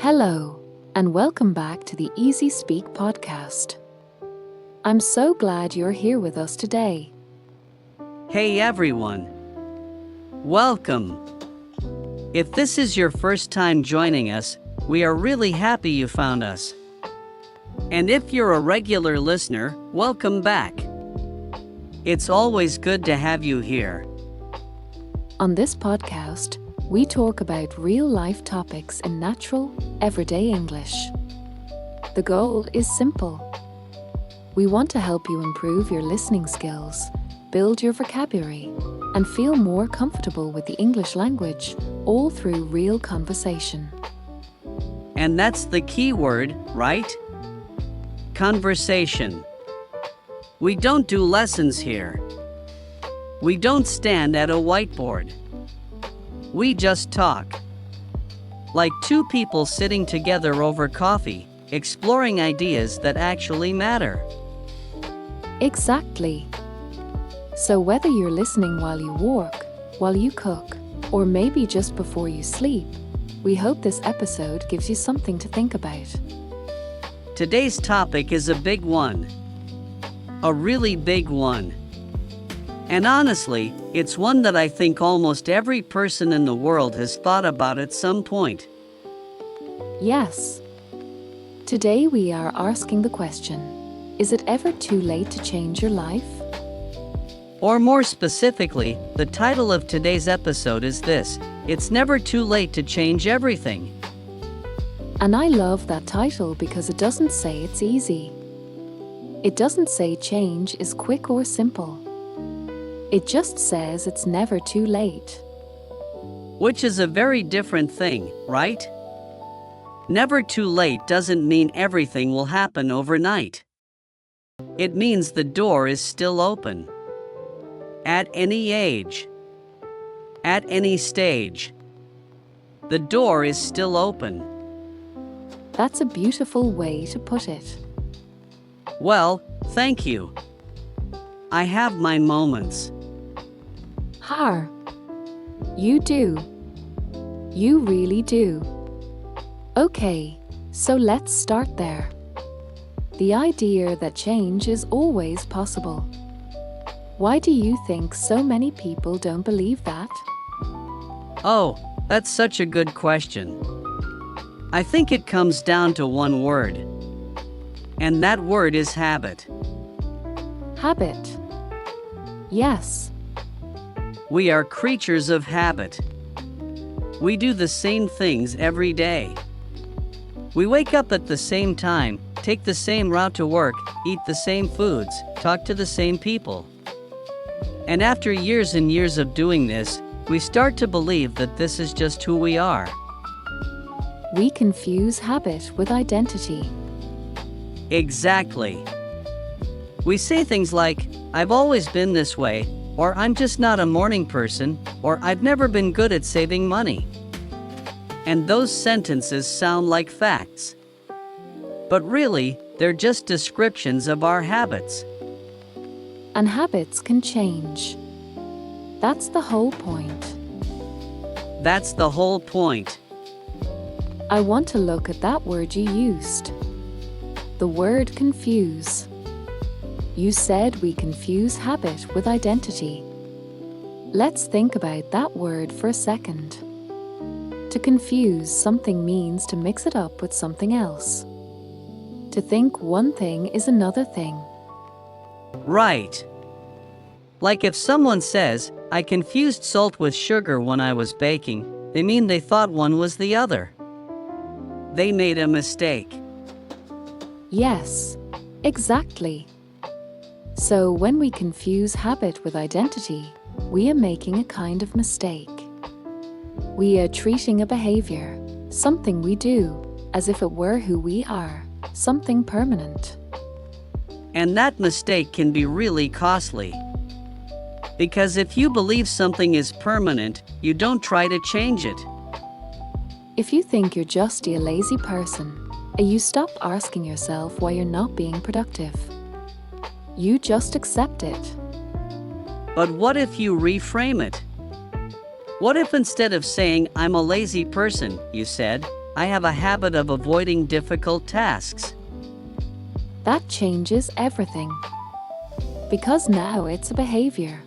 Hello, and welcome back to the Easy Speak podcast. I'm so glad you're here with us today. Hey everyone. Welcome. If this is your first time joining us, we are really happy you found us. And if you're a regular listener, welcome back. It's always good to have you here. On this podcast, we talk about real-life topics in natural, everyday English. The goal is simple. We want to help you improve your listening skills, build your vocabulary, and feel more comfortable with the English language, all through real conversation. And that's the key word, right? Conversation. We don't do lessons here. We don't stand at a whiteboard. We just talk. Like two people sitting together over coffee, exploring ideas that actually matter. Exactly. So whether you're listening while you walk, while you cook, or maybe just before you sleep, we hope this episode gives you something to think about. Today's topic is a big one. A really big one. And honestly, it's one that I think almost every person in the world has thought about at some point. Yes. Today we are asking the question, is it ever too late to change your life? Or more specifically, the title of today's episode is this: It's never too late to change everything. And I love that title because it doesn't say it's easy. It doesn't say change is quick or simple. It just says it's never too late. Which is a very different thing, right? Never too late doesn't mean everything will happen overnight. It means the door is still open. At any age. At any stage. The door is still open. That's a beautiful way to put it. Well, thank you. I have my moments. Har. You do. You really do. Okay, so let's start there. The idea that change is always possible. Why do you think so many people don't believe that? Oh, that's such a good question. I think it comes down to one word. And that word is habit. Habit. Yes. We are creatures of habit. We do the same things every day. We wake up at the same time, take the same route to work, eat the same foods, talk to the same people. And after years and years of doing this, we start to believe that this is just who we are. We confuse habit with identity. Exactly. We say things like, I've always been this way, or I'm just not a morning person, or I've never been good at saving money. And those sentences sound like facts. But really, they're just descriptions of our habits. And habits can change. That's the whole point. That's the whole point. I want to look at that word you used. The word confuse. You said we confuse habit with identity. Let's think about that word for a second. To confuse something means to mix it up with something else. To think one thing is another thing. Right. Like if someone says, I confused salt with sugar when I was baking, they mean they thought one was the other. They made a mistake. Yes, exactly. So when we confuse habit with identity, we are making a kind of mistake. We are treating a behavior, something we do, as if it were who we are, something permanent. And that mistake can be really costly. Because if you believe something is permanent, you don't try to change it. If you think you're just a lazy person, you stop asking yourself why you're not being productive. You just accept it. But what if you reframe it? What if instead of saying, I'm a lazy person, you said, I have a habit of avoiding difficult tasks. That changes everything. Because now it's a behavior.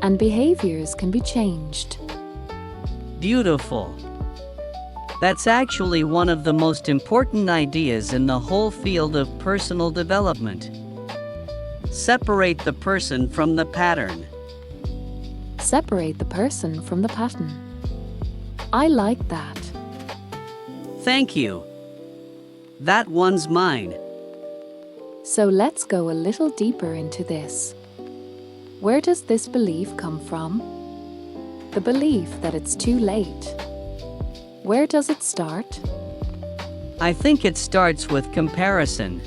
And behaviors can be changed. Beautiful. That's actually one of the most important ideas in the whole field of personal development. Separate the person from the pattern. Separate the person from the pattern. I like that. Thank you. That one's mine. So let's go a little deeper into this. Where does this belief come from? The belief that it's too late. Where does it start? I think it starts with comparison.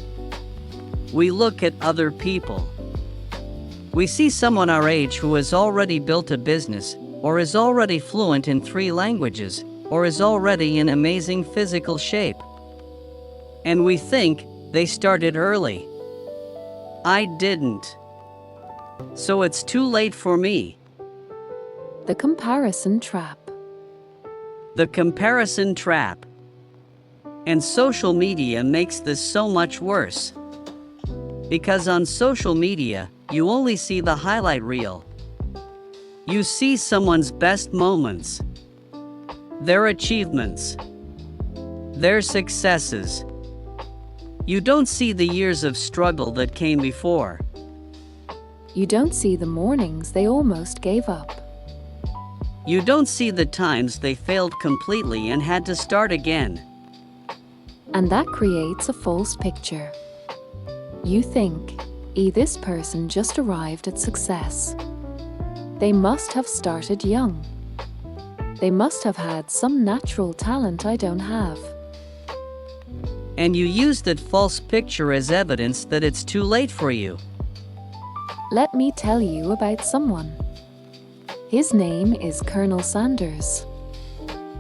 We look at other people. We see someone our age who has already built a business, or is already fluent in 3 languages, or is already in amazing physical shape. And we think they started early. I didn't. So it's too late for me. The comparison trap. The comparison trap. And social media makes this so much worse. Because on social media, you only see the highlight reel. You see someone's best moments, their achievements, their successes. You don't see the years of struggle that came before. You don't see the mornings they almost gave up. You don't see the times they failed completely and had to start again. And that creates a false picture. You think, this person just arrived at success. They must have started young. They must have had some natural talent I don't have. And you use that false picture as evidence that it's too late for you. Let me tell you about someone. His name is Colonel Sanders.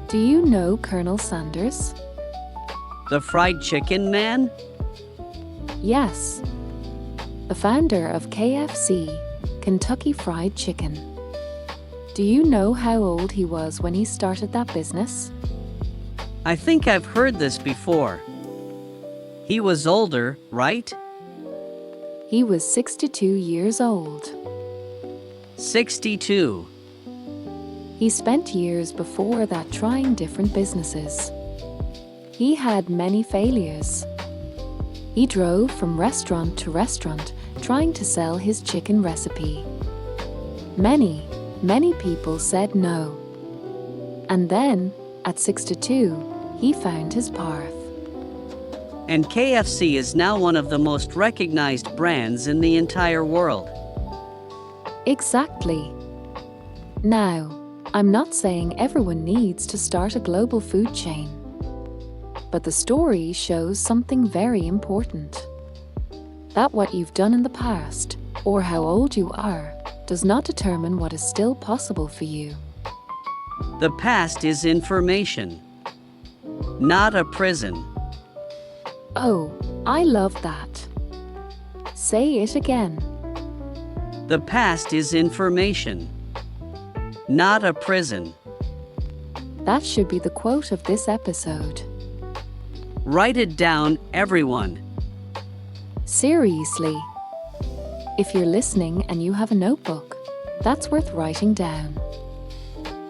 Do you know Colonel Sanders? The fried chicken man? Yes. The founder of KFC, Kentucky Fried Chicken. Do you know how old he was when he started that business? I think I've heard this before. He was older, right? He was 62 years old. 62. He spent years before that trying different businesses. He had many failures. He drove from restaurant to restaurant trying to sell his chicken recipe. Many people said no. And then, at 62, he found his path. And KFC is now one of the most recognized brands in the entire world. Exactly. Now, I'm not saying everyone needs to start a global food chain. But the story shows something very important. That what you've done in the past, or how old you are, does not determine what is still possible for you. The past is information, not a prison. Oh, I love that. Say it again. The past is information, not a prison. That should be the quote of this episode. Write it down, everyone. Seriously. If you're listening and you have a notebook, that's worth writing down.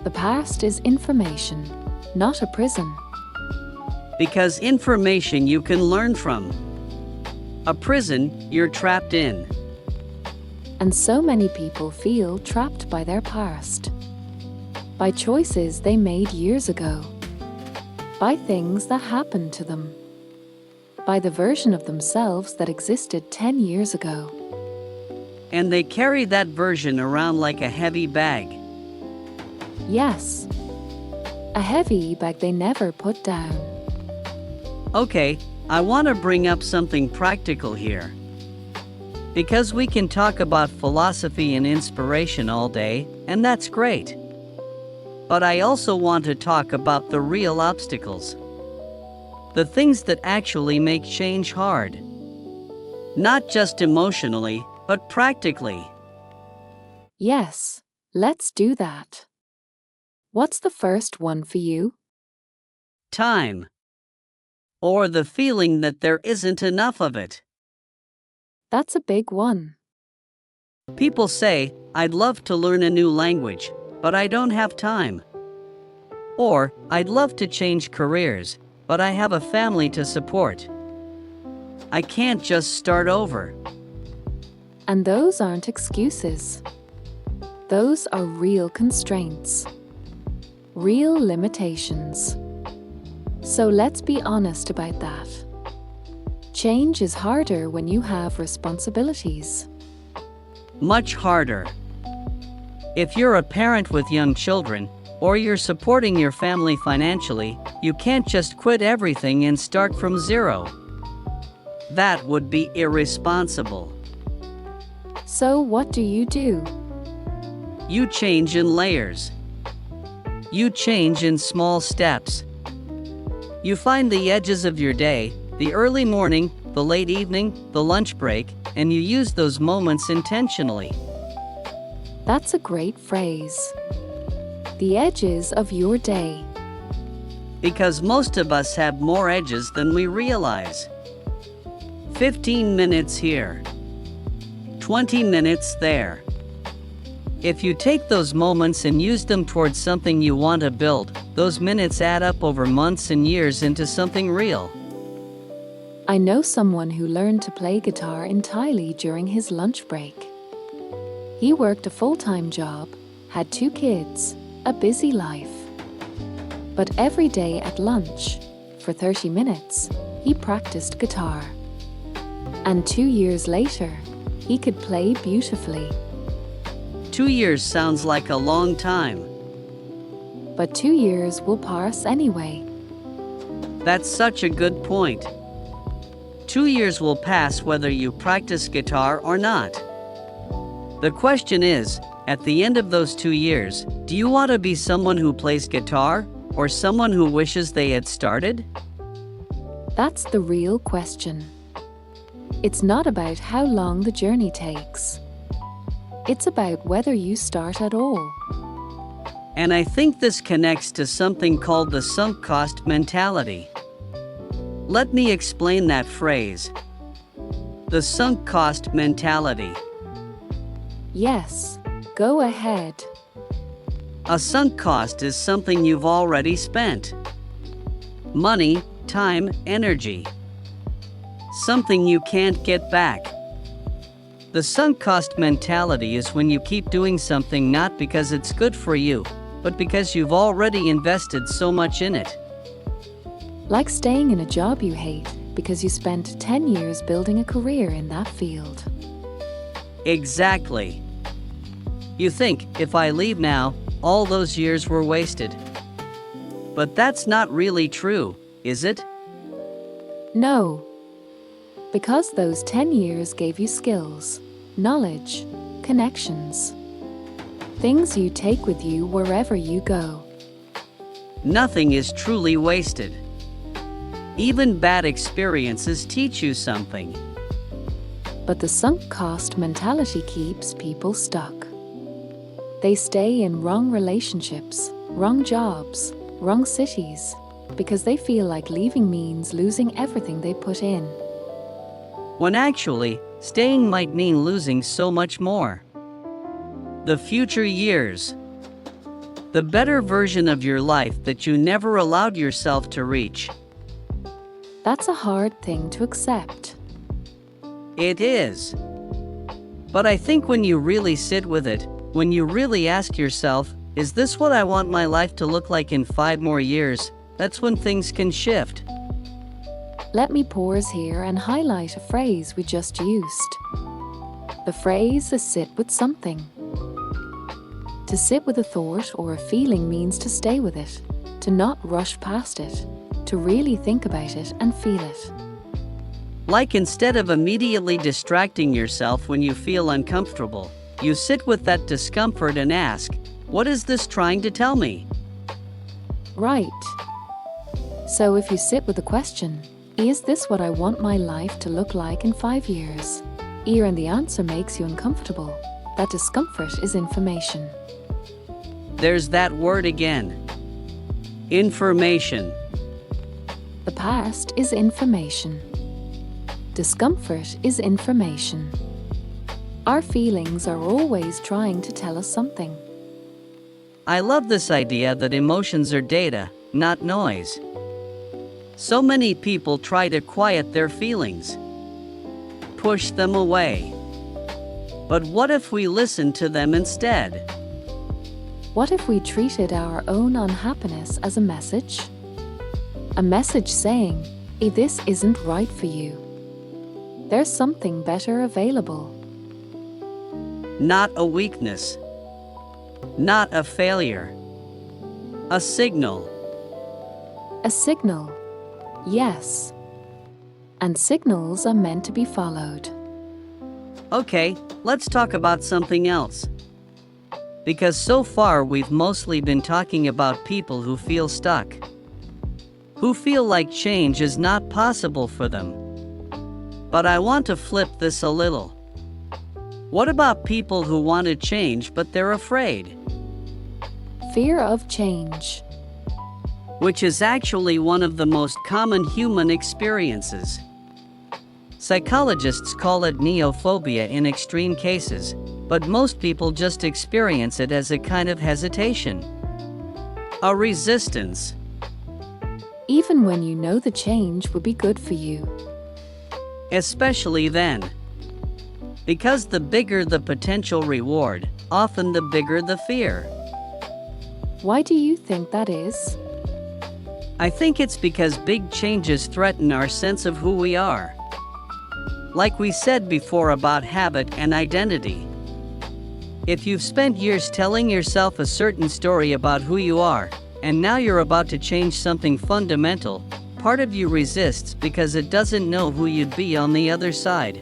The past is information, not a prison. Because information you can learn from. A prison you're trapped in. And so many people feel trapped by their past. By choices they made years ago. By things that happened to them. By the version of themselves that existed 10 years ago. And they carry that version around like a heavy bag. Yes. A heavy bag they never put down. Okay, I want to bring up something practical here. Because we can talk about philosophy and inspiration all day, and that's great. But I also want to talk about the real obstacles. The things that actually make change hard. Not just emotionally, but practically. Yes, let's do that. What's the first one for you? time, or the feeling that there isn't enough of it. That's a big one. People say, I'd love to learn a new language, but I don't have time. Or, I'd love to change careers, but I have a family to support. I can't just start over. And those aren't excuses. Those are real constraints, real limitations. So let's be honest about that. Change is harder when you have responsibilities. Much harder. If you're a parent with young children, or you're supporting your family financially, you can't just quit everything and start from zero. That would be irresponsible. So what do? You change in layers. You change in small steps. You find the edges of your day, the early morning, the late evening, the lunch break, and you use those moments intentionally. That's a great phrase. The edges of your day. Because most of us have more edges than we realize. 15 minutes here. 20 minutes there. If you take those moments and use them towards something you want to build, those minutes add up over months and years into something real. I know someone who learned to play guitar entirely during his lunch break. He worked a full-time job, had 2 kids, a busy life. But every day at lunch, for 30 minutes, he practiced guitar. And 2 years later, he could play beautifully. 2 years sounds like a long time. But 2 years will pass anyway. That's such a good point. 2 years will pass whether you practice guitar or not. The question is, at the end of those 2 years, do you want to be someone who plays guitar or someone who wishes they had started? That's the real question. It's not about how long the journey takes. It's about whether you start at all. And I think this connects to something called the sunk cost mentality. Let me explain that phrase. The sunk cost mentality. Yes, go ahead. A sunk cost is something you've already spent. Money, time, energy. Something you can't get back. The sunk cost mentality is when you keep doing something not because it's good for you, but because you've already invested so much in it. Like staying in a job you hate because you spent 10 years building a career in that field. Exactly. You think, if I leave now, all those years were wasted. But that's not really true, is it? No. Because those 10 years gave you skills, knowledge, connections. Things you take with you wherever you go. Nothing is truly wasted. Even bad experiences teach you something. But the sunk cost mentality keeps people stuck. They stay in wrong relationships, wrong jobs, wrong cities, because they feel like leaving means losing everything they put in. When actually, staying might mean losing so much more. The future years. The better version of your life that you never allowed yourself to reach. That's a hard thing to accept. It is. But I think when you really sit with it, when you really ask yourself, is this what I want my life to look like in 5 more years? That's when things can shift. Let me pause here and highlight a phrase we just used. The phrase is sit with something. To sit with a thought or a feeling means to stay with it, to not rush past it, to really think about it and feel it. Like instead of immediately distracting yourself when you feel uncomfortable, you sit with that discomfort and ask, what is this trying to tell me? Right. So if you sit with the question, is this what I want my life to look like in 5 years? And the answer makes you uncomfortable. That discomfort is information. There's that word again. Information. The past is information. Discomfort is information. Our feelings are always trying to tell us something. I love this idea that emotions are data, not noise. So many people try to quiet their feelings, push them away. But what if we listen to them instead? What if we treated our own unhappiness as a message? A message saying, "Hey, this isn't right for you. There's something better available." Not a weakness. Not a failure. A signal. A signal. Yes. And signals are meant to be followed. Okay, let's talk about something else. Because so far we've mostly been talking about people who feel stuck, who feel like change is not possible for them. But I want to flip this a little. What about people who want to change but they're afraid? Fear of change. Which is actually one of the most common human experiences. Psychologists call it neophobia in extreme cases, but most people just experience it as a kind of hesitation, a resistance. Even when you know the change would be good for you. Especially then. Because the bigger the potential reward, often the bigger the fear. Why do you think that is? I think it's because big changes threaten our sense of who we are. Like we said before about habit and identity. If you've spent years telling yourself a certain story about who you are, and now you're about to change something fundamental, part of you resists because it doesn't know who you'd be on the other side.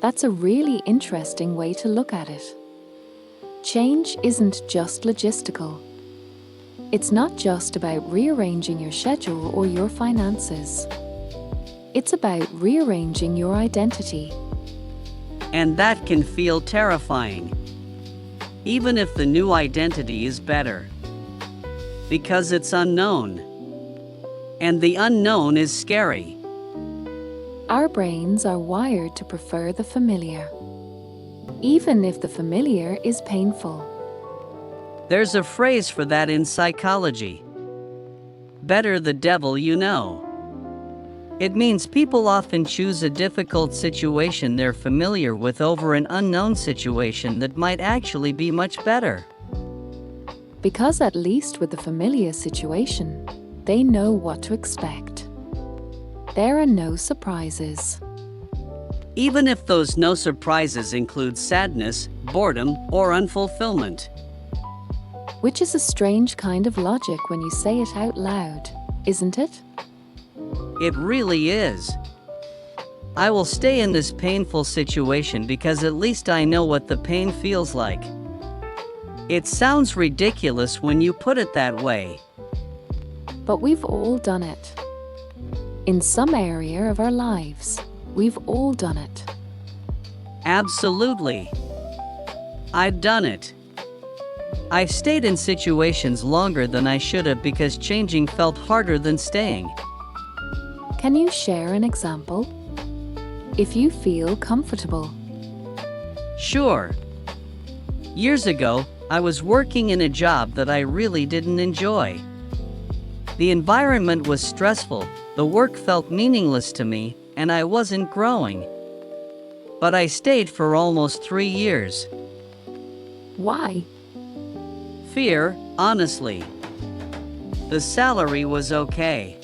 That's a really interesting way to look at it. Change isn't just logistical. It's not just about rearranging your schedule or your finances. It's about rearranging your identity. And that can feel terrifying. Even if the new identity is better. Because it's unknown. And the unknown is scary. Our brains are wired to prefer the familiar, even if the familiar is painful. There's a phrase for that in psychology. Better the devil you know. It means people often choose a difficult situation they're familiar with over an unknown situation that might actually be much better. Because at least with the familiar situation, they know what to expect. There are no surprises. Even if those no surprises include sadness, boredom, or unfulfillment. Which is a strange kind of logic when you say it out loud, isn't it? It really is. I will stay in this painful situation because at least I know what the pain feels like. It sounds ridiculous when you put it that way. But we've all done it. In some area of our lives, we've all done it. Absolutely. I've done it. I've stayed in situations longer than I should have because changing felt harder than staying. Can you share an example? If you feel comfortable. Sure. Years ago, I was working in a job that I really didn't enjoy. The environment was stressful, the work felt meaningless to me, and I wasn't growing. But I stayed for almost 3 years. Why? Fear, honestly. The salary was okay.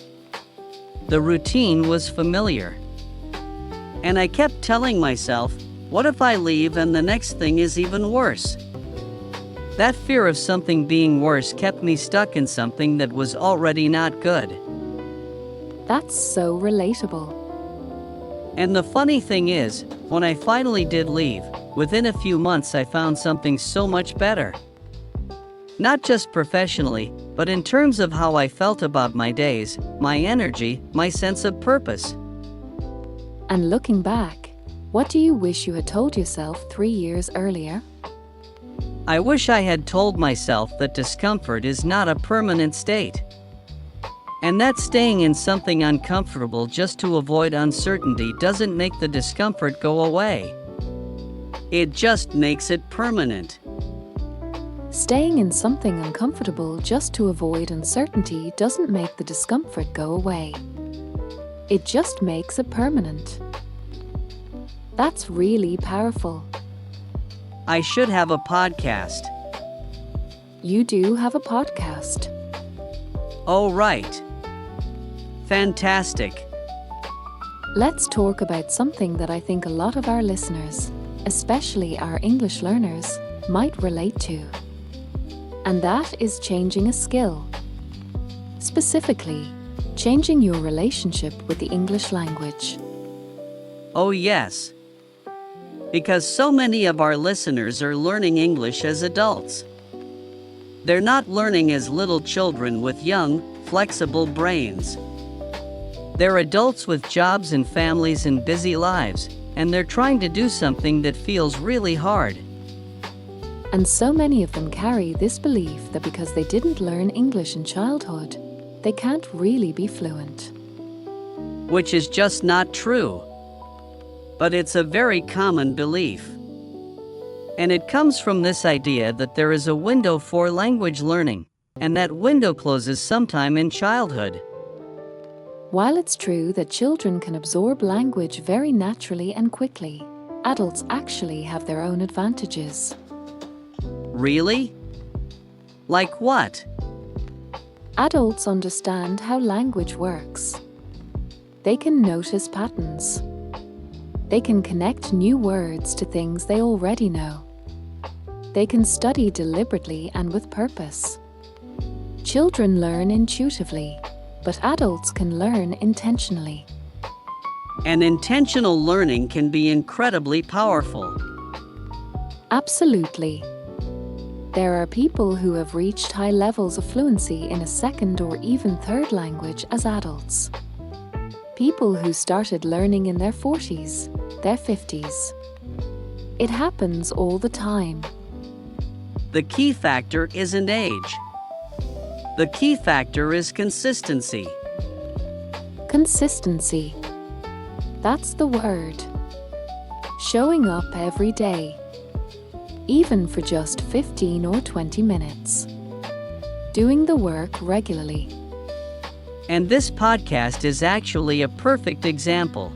The routine was familiar. And I kept telling myself, what if I leave and the next thing is even worse? That fear of something being worse kept me stuck in something that was already not good. That's so relatable. And the funny thing is, when I finally did leave, within a few months I found something so much better. Not just professionally, but in terms of how I felt about my days, my energy, my sense of purpose. And looking back, what do you wish you had told yourself 3 years earlier? I wish I had told myself that discomfort is not a permanent state. And that staying in something uncomfortable just to avoid uncertainty doesn't make the discomfort go away. It just makes it permanent. Staying in something uncomfortable just to avoid uncertainty doesn't make the discomfort go away. It just makes it permanent. That's really powerful. I should have a podcast. You do have a podcast. Oh, right. Fantastic. Let's talk about something that I think a lot of our listeners, especially our English learners, might relate to. And that is changing a skill. Specifically, changing your relationship with the English language. Oh, yes. Because so many of our listeners are learning English as adults. They're not learning as little children with young, flexible brains. They're adults with jobs and families and busy lives, and they're trying to do something that feels really hard. And so many of them carry this belief that because they didn't learn English in childhood, they can't really be fluent. Which is just not true. But it's a very common belief. And it comes from this idea that there is a window for language learning, and that window closes sometime in childhood. While it's true that children can absorb language very naturally and quickly, adults actually have their own advantages. Really? Like what? Adults understand how language works. They can notice patterns. They can connect new words to things they already know. They can study deliberately and with purpose. Children learn intuitively, but adults can learn intentionally. And intentional learning can be incredibly powerful. Absolutely. There are people who have reached high levels of fluency in a second or even third language as adults. People who started learning in their 40s, their 50s. It happens all the time. The key factor isn't age. The key factor is consistency. Consistency. That's the word. Showing up every day, even for just 15 or 20 minutes. Doing the work regularly. And this podcast is actually a perfect example.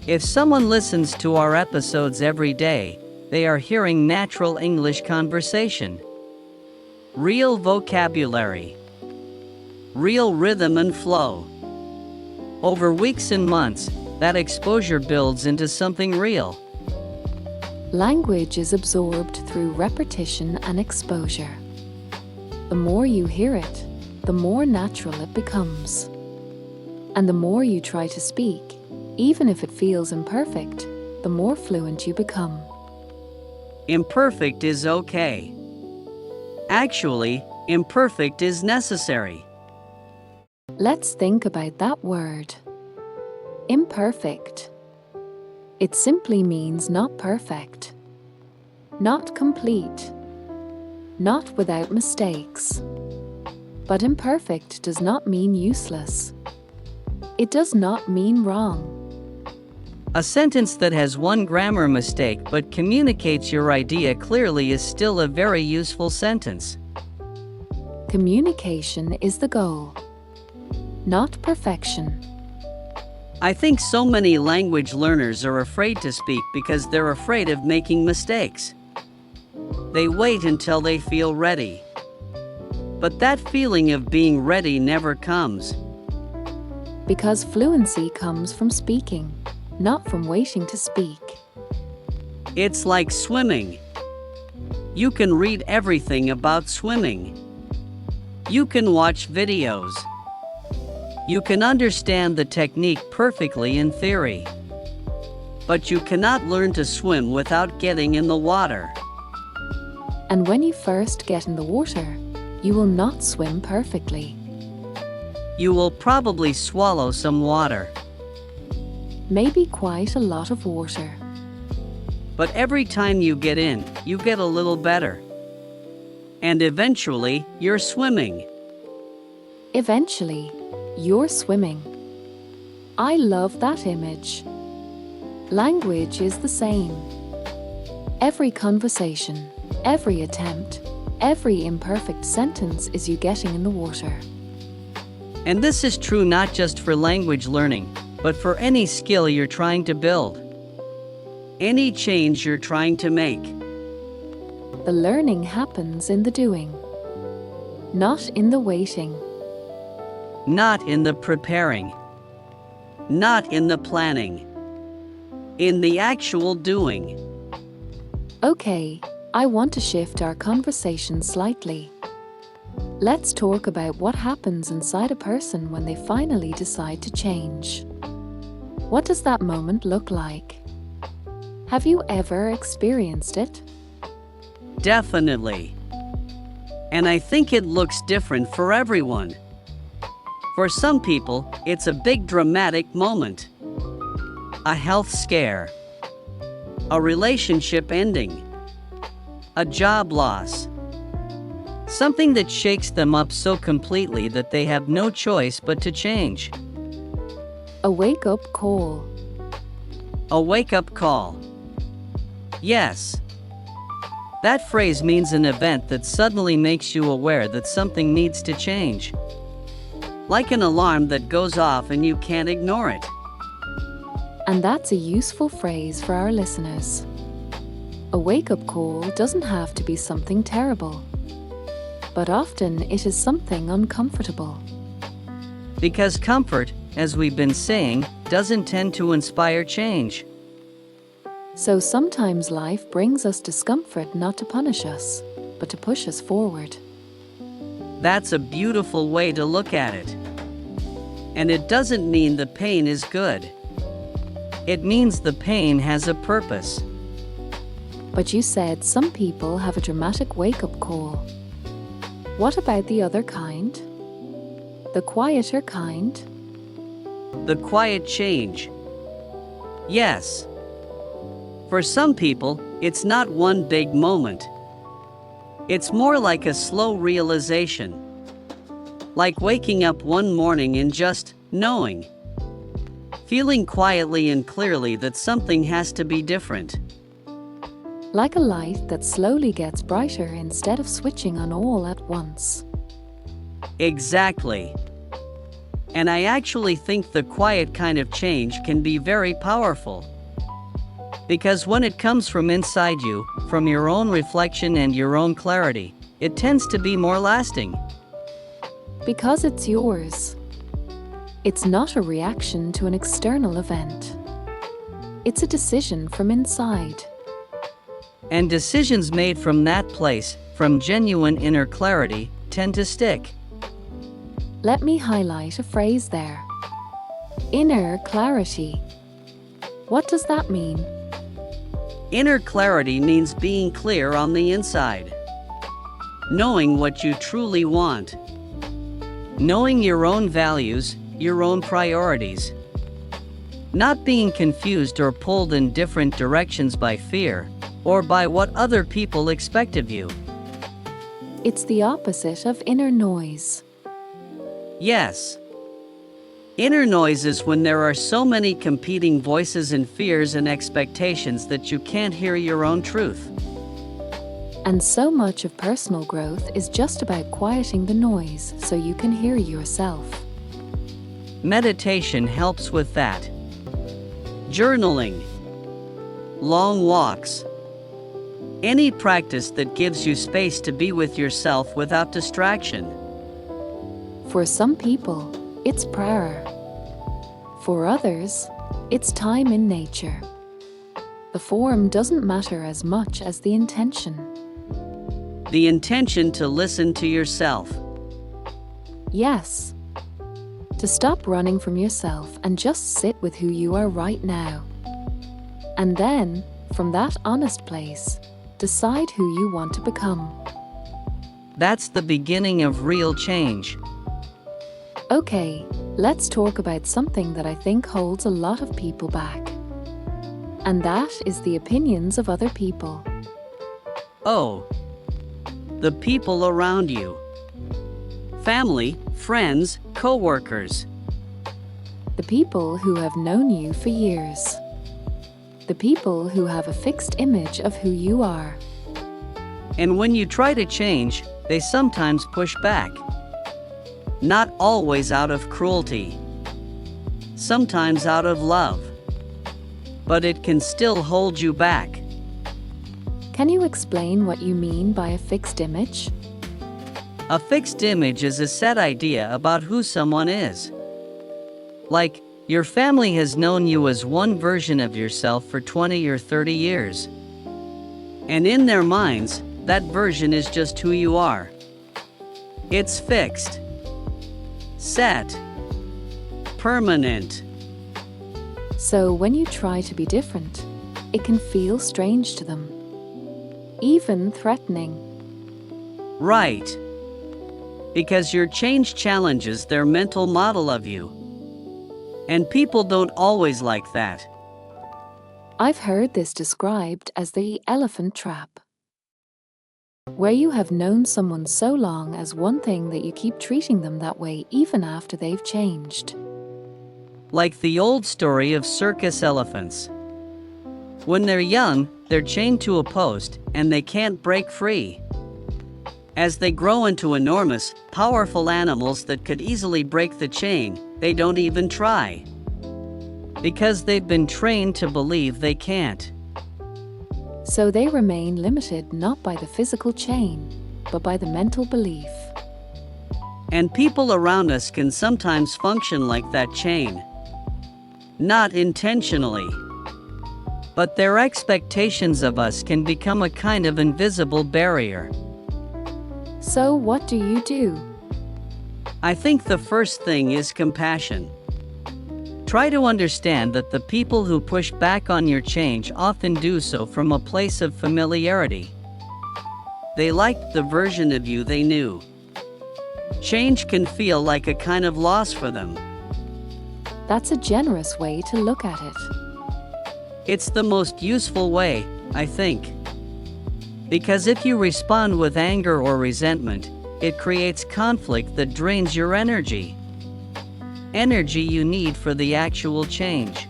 If someone listens to our episodes every day, they are hearing natural English conversation. Real vocabulary. Real rhythm and flow. Over weeks and months, that exposure builds into something real. Language is absorbed through repetition and exposure. The more you hear it, the more natural it becomes. And the more you try to speak, even if it feels imperfect, the more fluent you become. Imperfect is okay. Actually, imperfect is necessary. Let's think about that word. Imperfect. It simply means not perfect, not complete, not without mistakes. But imperfect does not mean useless. It does not mean wrong. A sentence that has one grammar mistake but communicates your idea clearly is still a very useful sentence. Communication is the goal, not perfection. I think so many language learners are afraid to speak because they're afraid of making mistakes. They wait until they feel ready. But that feeling of being ready never comes. Because fluency comes from speaking, not from waiting to speak. It's like swimming. You can read everything about swimming. You can watch videos. You can understand the technique perfectly in theory. But you cannot learn to swim without getting in the water. And when you first get in the water, you will not swim perfectly. You will probably swallow some water. Maybe quite a lot of water. But every time you get in, you get a little better. And eventually, you're swimming. Eventually, you're swimming. I love that image. Language is the same. Every conversation, every attempt, every imperfect sentence is you getting in the water. And this is true not just for language learning, but for any skill you're trying to build. Any change you're trying to make. The learning happens in the doing, not in the waiting. Not in the preparing. Not in the planning. In the actual doing. Okay, I want to shift our conversation slightly. Let's talk about what happens inside a person when they finally decide to change. What does that moment look like? Have you ever experienced it? Definitely. And I think it looks different for everyone. For some people, it's a big dramatic moment. A health scare. A relationship ending. A job loss. Something that shakes them up so completely that they have no choice but to change. A wake-up call. A wake-up call. Yes. That phrase means an event that suddenly makes you aware that something needs to change. Like an alarm that goes off and you can't ignore it. And that's a useful phrase for our listeners. A wake-up call doesn't have to be something terrible, but often it is something uncomfortable. Because comfort, as we've been saying, doesn't tend to inspire change. So sometimes life brings us discomfort not to punish us, but to push us forward. That's a beautiful way to look at it. And it doesn't mean the pain is good. It means the pain has a purpose. But you said some people have a dramatic wake-up call. What about the other kind? The quieter kind? The quiet change. Yes. For some people, it's not one big moment. It's more like a slow realization. Like waking up one morning and just knowing. Feeling quietly and clearly that something has to be different. Like a light that slowly gets brighter instead of switching on all at once. Exactly. And I actually think the quiet kind of change can be very powerful. Because when it comes from inside you, from your own reflection and your own clarity, it tends to be more lasting. Because it's yours. It's not a reaction to an external event. It's a decision from inside. And decisions made from that place, from genuine inner clarity, tend to stick. Let me highlight a phrase there. Inner clarity. What does that mean? Inner clarity means being clear on the inside. Knowing what you truly want. Knowing your own values, your own priorities. Not being confused or pulled in different directions by fear, or by what other people expect of you. It's the opposite of inner noise. Yes. Inner noise is when there are so many competing voices and fears and expectations that you can't hear your own truth. And so much of personal growth is just about quieting the noise so you can hear yourself. Meditation helps with that. Journaling. Long walks. Any practice that gives you space to be with yourself without distraction. For some people, it's prayer. For others, it's time in nature. The form doesn't matter as much as the intention. The intention to listen to yourself. Yes. To stop running from yourself and just sit with who you are right now. And then, from that honest place, decide who you want to become. That's the beginning of real change. Okay, let's talk about something that I think holds a lot of people back. And that is the opinions of other people. Oh. The people around you. family, friends, co-workers. The people who have known you for years. The people who have a fixed image of who you are. And when you try to change, they sometimes push back. Not always out of cruelty. Sometimes out of love. But it can still hold you back. Can you explain what you mean by a fixed image? A fixed image is a set idea about who someone is. Like, your family has known you as one version of yourself for 20 or 30 years. And in their minds, that version is just who you are. It's fixed. Set. Permanent. So when you try to be different, it can feel strange to them. Even threatening. Right. Because your change challenges their mental model of you. And people don't always like that. I've heard this described as the elephant trap, where you have known someone so long as one thing that you keep treating them that way even after they've changed. Like the old story of circus elephants. When they're young, they're chained to a post and they can't break free. As they grow into enormous, powerful animals that could easily break the chain, they don't even try. Because they've been trained to believe they can't. So they remain limited not by the physical chain, but by the mental belief. And people around us can sometimes function like that chain. Not intentionally. But their expectations of us can become a kind of invisible barrier. So what do you do? I think the first thing is compassion. Try to understand that the people who push back on your change often do so from a place of familiarity. They liked the version of you they knew. Change can feel like a kind of loss for them. That's a generous way to look at it. It's the most useful way, I think. Because if you respond with anger or resentment, it creates conflict that drains your energy. Energy you need for the actual change.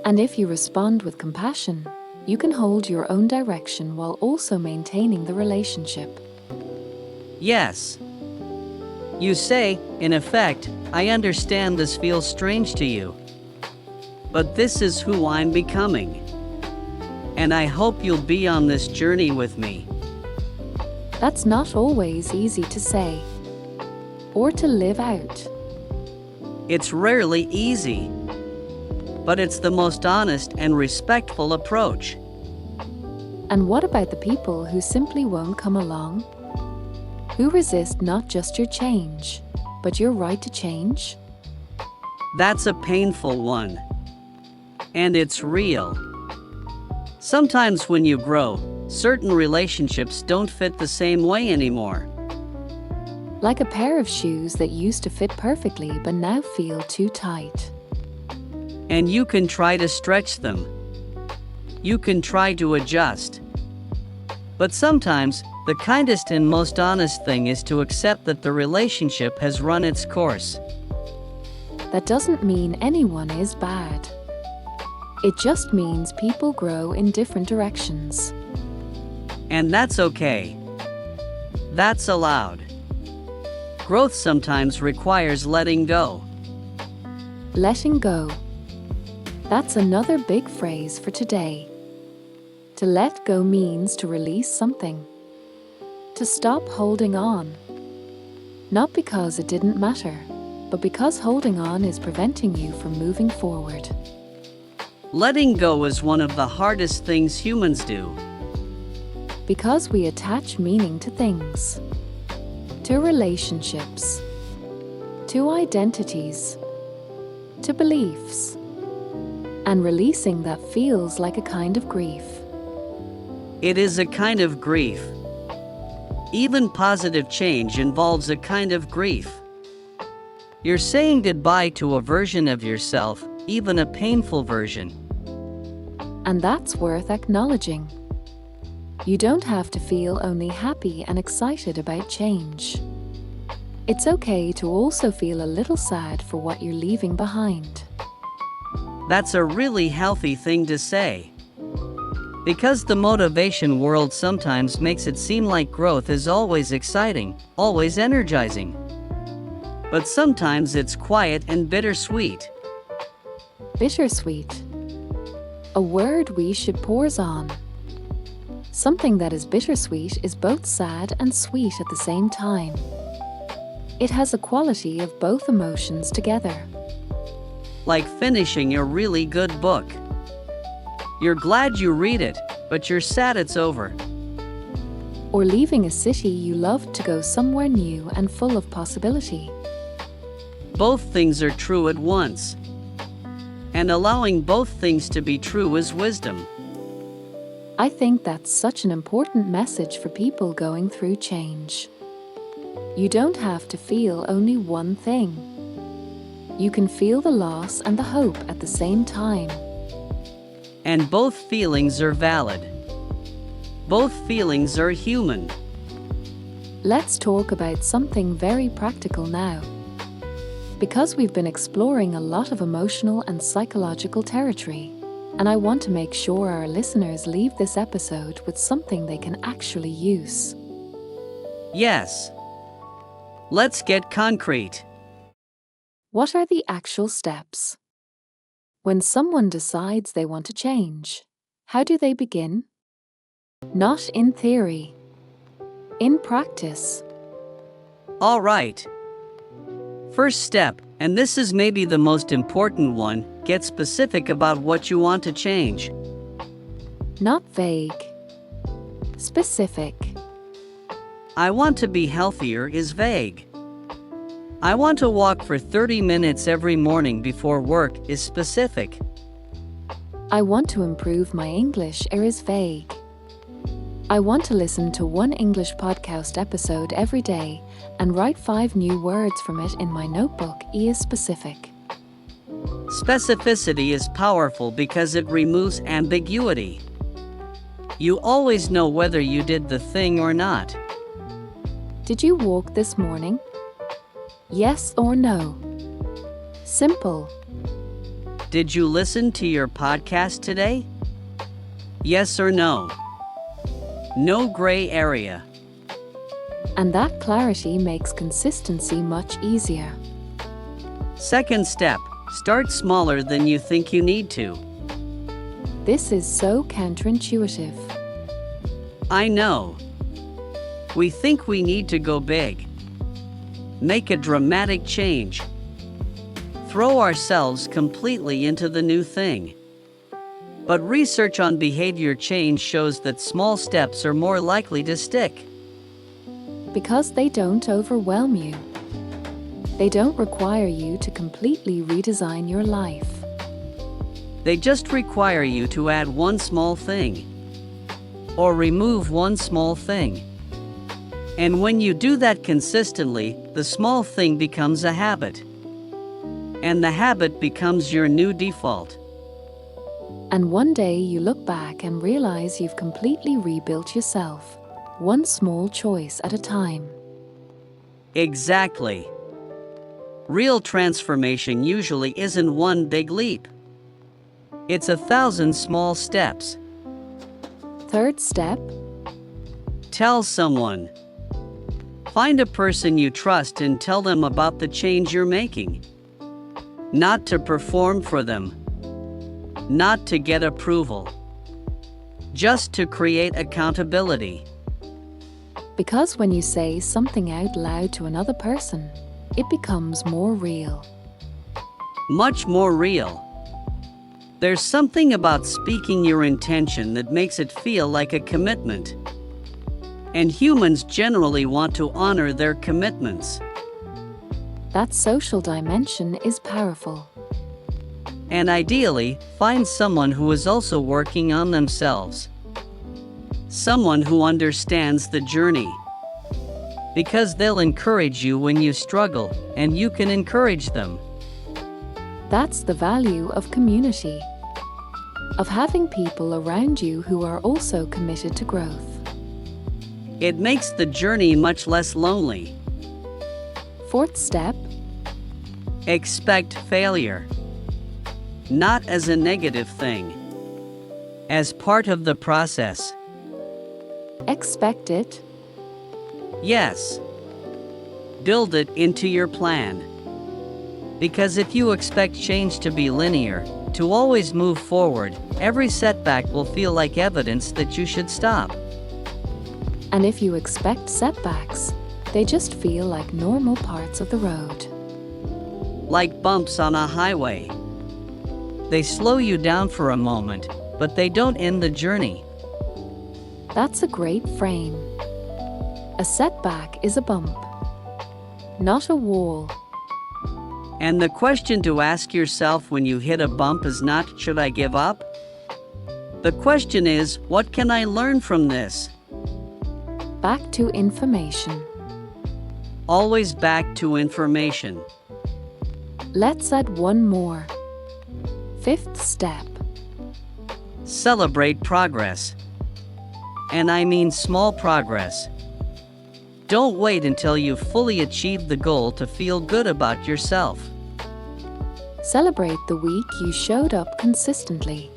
And if you respond with compassion, you can hold your own direction while also maintaining the relationship. Yes. You say, in effect, I understand this feels strange to you. But this is who I'm becoming. And I hope you'll be on this journey with me. That's not always easy to say or to live out. It's rarely easy. But it's the most honest and respectful approach. And what about the people who simply won't come along? Who resist not just your change, but your right to change? That's a painful one. And it's real. Sometimes when you grow, certain relationships don't fit the same way anymore. Like a pair of shoes that used to fit perfectly but now feel too tight. And you can try to stretch them. You can try to adjust. But sometimes, the kindest and most honest thing is to accept that the relationship has run its course. That doesn't mean anyone is bad. It just means people grow in different directions. And that's okay. That's allowed. Growth sometimes requires letting go. Letting go. That's another big phrase for today. To let go means to release something. To stop holding on. Not because it didn't matter, but because holding on is preventing you from moving forward. Letting go is one of the hardest things humans do. Because we attach meaning to things, to relationships, to identities, to beliefs. And releasing that feels like a kind of grief. It is a kind of grief. Even positive change involves a kind of grief. You're saying goodbye to a version of yourself, even a painful version. And that's worth acknowledging. You don't have to feel only happy and excited about change. It's okay to also feel a little sad for what you're leaving behind. That's a really healthy thing to say. Because the motivation world sometimes makes it seem like growth is always exciting, always energizing. But sometimes it's quiet and bittersweet. Bittersweet. A word we should pause on. Something that is bittersweet is both sad and sweet at the same time. It has a quality of both emotions together. Like finishing a really good book. You're glad you read it, but you're sad it's over. Or leaving a city you love to go somewhere new and full of possibility. Both things are true at once. And allowing both things to be true is wisdom. I think that's such an important message for people going through change. You don't have to feel only one thing. You can feel the loss and the hope at the same time. And both feelings are valid. Both feelings are human. Let's talk about something very practical now. Because we've been exploring a lot of emotional and psychological territory, and I want to make sure our listeners leave this episode with something they can actually use. Yes. Let's get concrete. What are the actual steps? When someone decides they want to change, how do they begin? Not in theory, in practice. All right. First step, and this is maybe the most important one, get specific about what you want to change. Not vague, specific. I want to be healthier is vague. I want to walk for 30 minutes every morning before work is specific. I want to improve my English is vague. I want to listen to one English podcast episode every day and write 5 new words from it in my notebook is specific. Specificity is powerful because it removes ambiguity. You always know whether you did the thing or not. Did you walk this morning? Yes or no? Simple. Did you listen to your podcast today? Yes or no? No gray area. And that clarity makes consistency much easier. Second step, start smaller than you think you need to. This is so counterintuitive. I know. We think we need to go big. Make a dramatic change. Throw ourselves completely into the new thing. But research on behavior change shows that small steps are more likely to stick. Because they don't overwhelm you. They don't require you to completely redesign your life. They just require you to add one small thing. Or remove one small thing. And when you do that consistently, the small thing becomes a habit. And the habit becomes your new default. And one day you look back and realize you've completely rebuilt yourself, one small choice at a time. Exactly. Real transformation usually isn't one big leap. It's 1,000 small steps. Third step, Tell someone. Find a person you trust and tell them about the change you're making. Not to perform for them. Not to get approval. Just to create accountability. because when you say something out loud to another person, it becomes more real. Much more real. There's something about speaking your intention that makes it feel like a commitment. And humans generally want to honor their commitments. That social dimension is powerful. And ideally, find someone who is also working on themselves. Someone who understands the journey. Because they'll encourage you when you struggle, and you can encourage them. That's the value of community. Of having people around you who are also committed to growth. It makes the journey much less lonely. Fourth step, expect failure. Not as a negative thing. As part of the process. expect it. Yes. Build it into your plan. Because if you expect change to be linear, to always move forward, every setback will feel like evidence that you should stop. And if you expect setbacks, they just feel like normal parts of the road. Like bumps on a highway. They slow you down for a moment, but they don't end the journey. That's a great frame. A setback is a bump, not a wall. And the question to ask yourself when you hit a bump is not, should I give up? The question is, what can I learn from this? Back to information. Always back to information. Let's add one more. Fifth step, Celebrate progress. And I mean small progress. Don't wait until you've fully achieved the goal to feel good about yourself. celebrate the week you showed up consistently.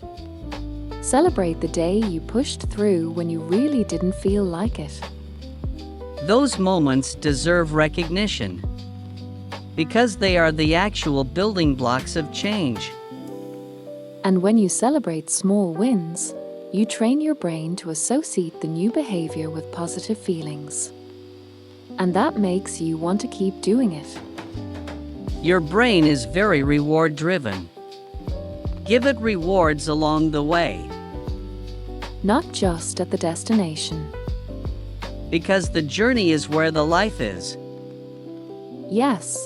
Celebrate the day you pushed through when you really didn't feel like it. Those moments deserve recognition. Because they are the actual building blocks of change. And when you celebrate small wins, you train your brain to associate the new behavior with positive feelings. And that makes you want to keep doing it. Your brain is very reward-driven. Give it rewards along the way. Not just at the destination. Because the journey is where the life is. Yes,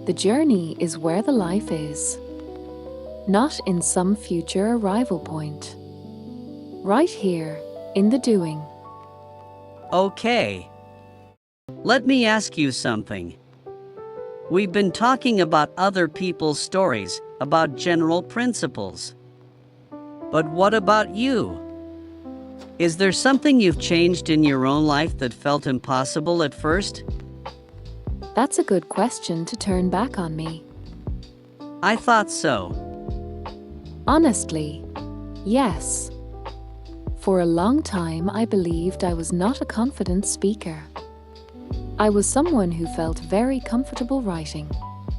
the journey is where the life is. Not in some future arrival point. Right here, in the doing. Okay. Let me ask you something. We've been talking about other people's stories, about general principles. But what about you? Is there something you've changed in your own life that felt impossible at first? That's a good question to turn back on me. I thought so. Honestly, yes. For a long time, I believed I was not a confident speaker. I was someone who felt very comfortable writing,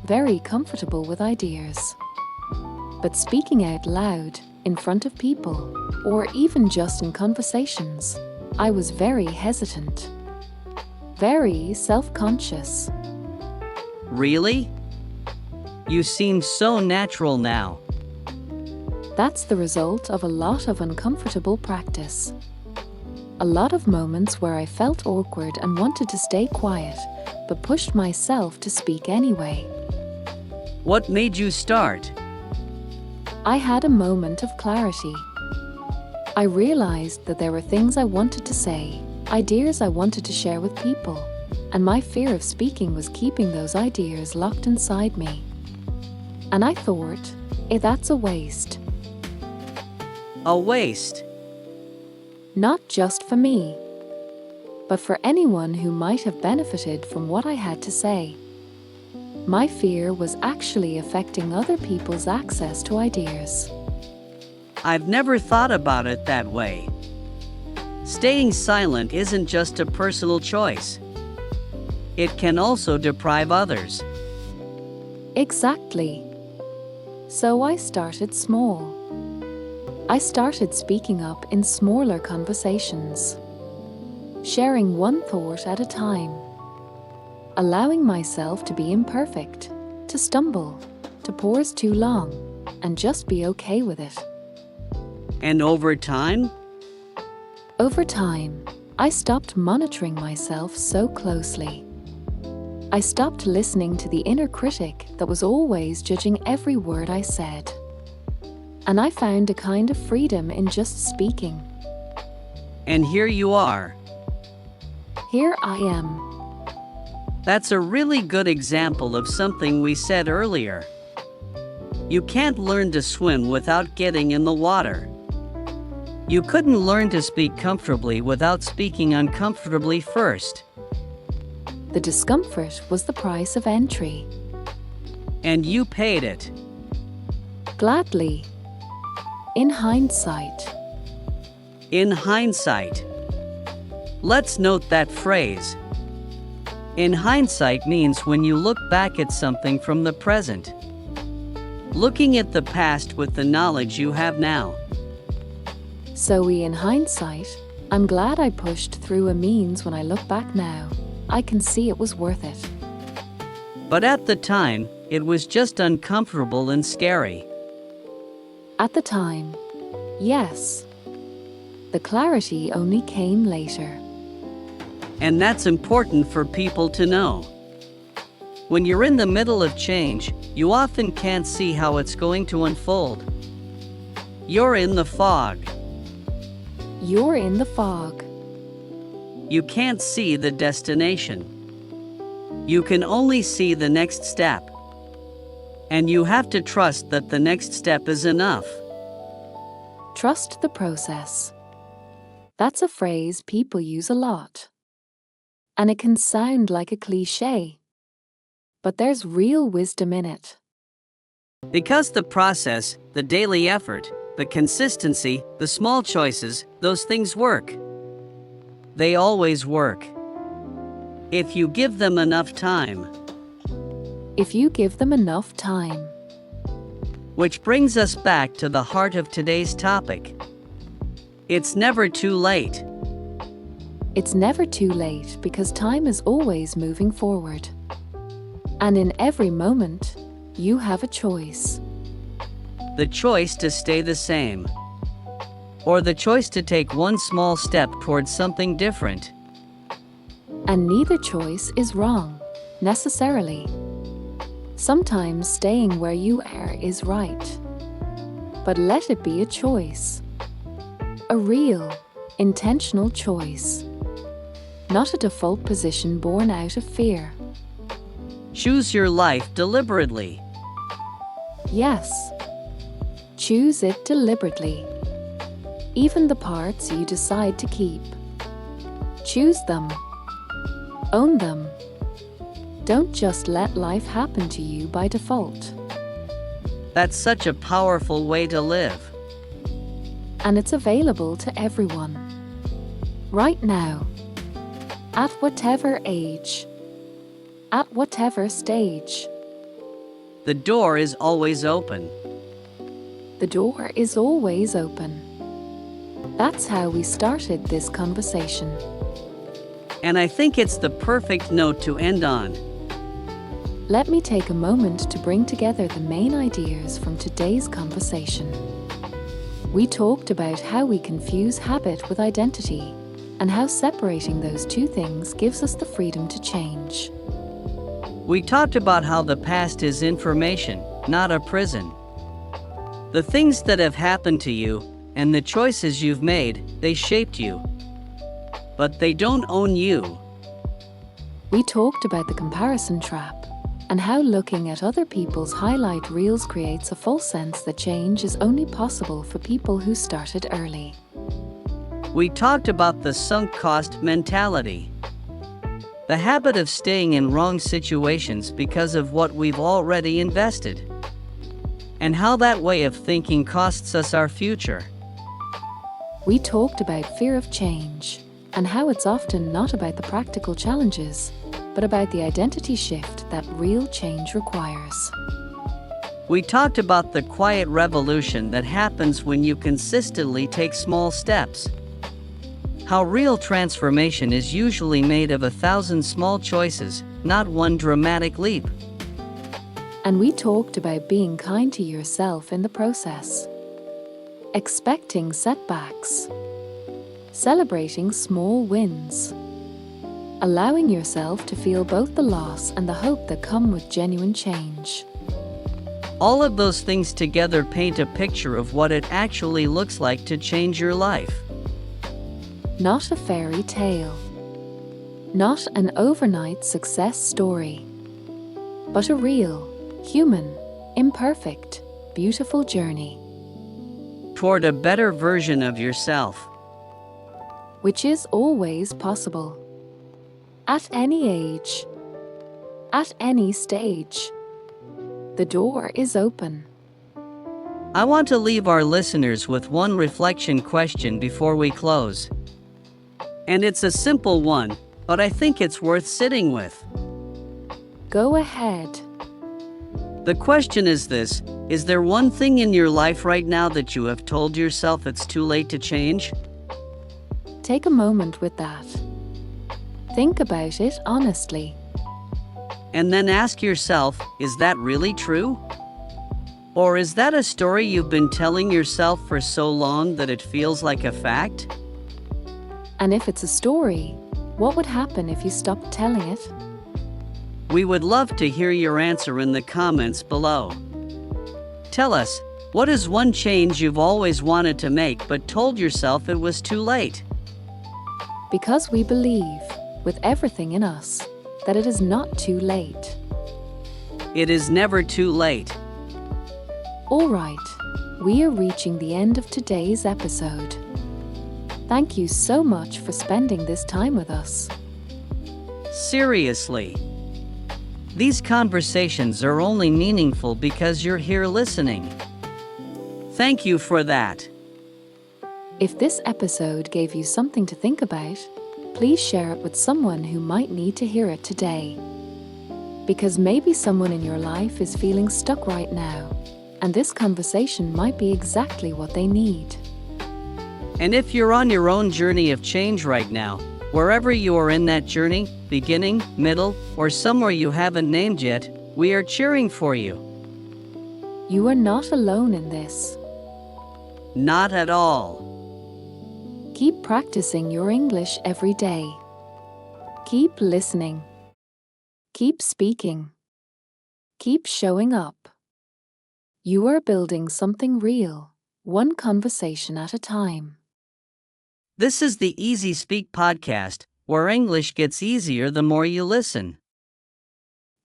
very comfortable with ideas. But speaking out loud, in front of people, or even just in conversations, I was very hesitant. Very self-conscious. Really? You seem so natural now. That's the result of a lot of uncomfortable practice. A lot of moments where I felt awkward and wanted to stay quiet, but pushed myself to speak anyway. What made you start? I had a moment of clarity. I realized that there were things I wanted to say, ideas I wanted to share with people, and my fear of speaking was keeping those ideas locked inside me. And I thought, that's a waste. A waste. Not just for me, but for anyone who might have benefited from what I had to say. My fear was actually affecting other people's access to ideas. I've never thought about it that way. Staying silent isn't just a personal choice. It can also deprive others. Exactly. So I started small. I started speaking up in smaller conversations, sharing one thought at a time, allowing myself to be imperfect, to stumble, to pause too long, and just be okay with it. And over time? Over time, I stopped monitoring myself so closely. I stopped listening to the inner critic that was always judging every word I said. And I found a kind of freedom in just speaking. And here you are. Here I am. That's a really good example of something we said earlier. You can't learn to swim without getting in the water. You couldn't learn to speak comfortably without speaking uncomfortably first. The discomfort was the price of entry. And you paid it. Gladly. In hindsight. In hindsight. Let's note that phrase. In hindsight means when you look back at something from the present. Looking at the past with the knowledge you have now. So in hindsight, I'm glad I pushed through a means. When I look back now, I can see it was worth it. But at the time, it was just uncomfortable and scary. At the time, yes. The clarity only came later. And that's important for people to know. When you're in the middle of change, you often can't see how it's going to unfold. You're in the fog. You're in the fog. You can't see the destination. You can only see the next step. And you have to trust that the next step is enough. Trust the process. That's a phrase people use a lot. And it can sound like a cliché. But there's real wisdom in it. Because the process, the daily effort, the consistency, the small choices, those things work. They always work. If you give them enough time. If you give them enough time. Which brings us back to the heart of today's topic. It's never too late. It's never too late because time is always moving forward. And in every moment, you have a choice. The choice to stay the same. Or the choice to take one small step towards something different. And neither choice is wrong, necessarily. Sometimes staying where you are is right. But let it be a choice. A real, intentional choice. Not a default position born out of fear. Choose your life deliberately. Yes. Choose it deliberately. Even the parts you decide to keep. Choose them. Own them. Don't just let life happen to you by default. That's such a powerful way to live. And it's available to everyone. Right now. At whatever age. At whatever stage. The door is always open. The door is always open. That's how we started this conversation. And I think it's the perfect note to end on. Let me take a moment to bring together the main ideas from today's conversation. We talked about how we confuse habit with identity, and how separating those two things gives us the freedom to change. We talked about how the past is information, not a prison. The things that have happened to you, and the choices you've made, they shaped you. But they don't own you. We talked about the comparison trap, and how looking at other people's highlight reels creates a false sense that change is only possible for people who started early. We talked about the sunk cost mentality. The habit of staying in wrong situations because of what we've already invested. And how that way of thinking costs us our future. We talked about fear of change, and how it's often not about the practical challenges, but about the identity shift that real change requires. We talked about the quiet revolution that happens when you consistently take small steps. How real transformation is usually made of 1,000 small choices, not one dramatic leap. And we talked about being kind to yourself in the process. Expecting setbacks. Celebrating small wins. Allowing yourself to feel both the loss and the hope that come with genuine change. All of those things together paint a picture of what it actually looks like to change your life. Not a fairy tale. Not an overnight success story. But a real, human, imperfect, beautiful journey. Toward a better version of yourself. Which is always possible. At any age. At any stage. The door is open. I want to leave our listeners with one reflection question before we close. And it's a simple one, but I think it's worth sitting with. Go ahead. The question is this: is there one thing in your life right now that you have told yourself it's too late to change? Take a moment with that. Think about it honestly. And then ask yourself, is that really true? Or is that a story you've been telling yourself for so long that it feels like a fact? And if it's a story, what would happen if you stopped telling it? We would love to hear your answer in the comments below. Tell us, what is one change you've always wanted to make but told yourself it was too late? Because we believe, with everything in us, that it is not too late. It is never too late. All right, we are reaching the end of today's episode. Thank you so much for spending this time with us. Seriously. These conversations are only meaningful because you're here listening. Thank you for that. If this episode gave you something to think about, please share it with someone who might need to hear it today. Because maybe someone in your life is feeling stuck right now, and this conversation might be exactly what they need. And if you're on your own journey of change right now, wherever you are in that journey, beginning, middle, or somewhere you haven't named yet, we are cheering for you. You are not alone in this. Not at all. Keep practicing your English every day. Keep listening. Keep speaking. Keep showing up. You are building something real, one conversation at a time. This is the Easy Speak podcast, where English gets easier the more you listen.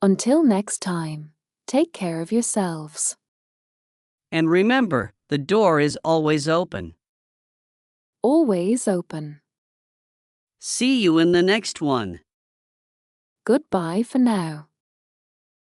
Until next time, take care of yourselves. And remember, the door is always open. Always open. See you in the next one. Goodbye for now.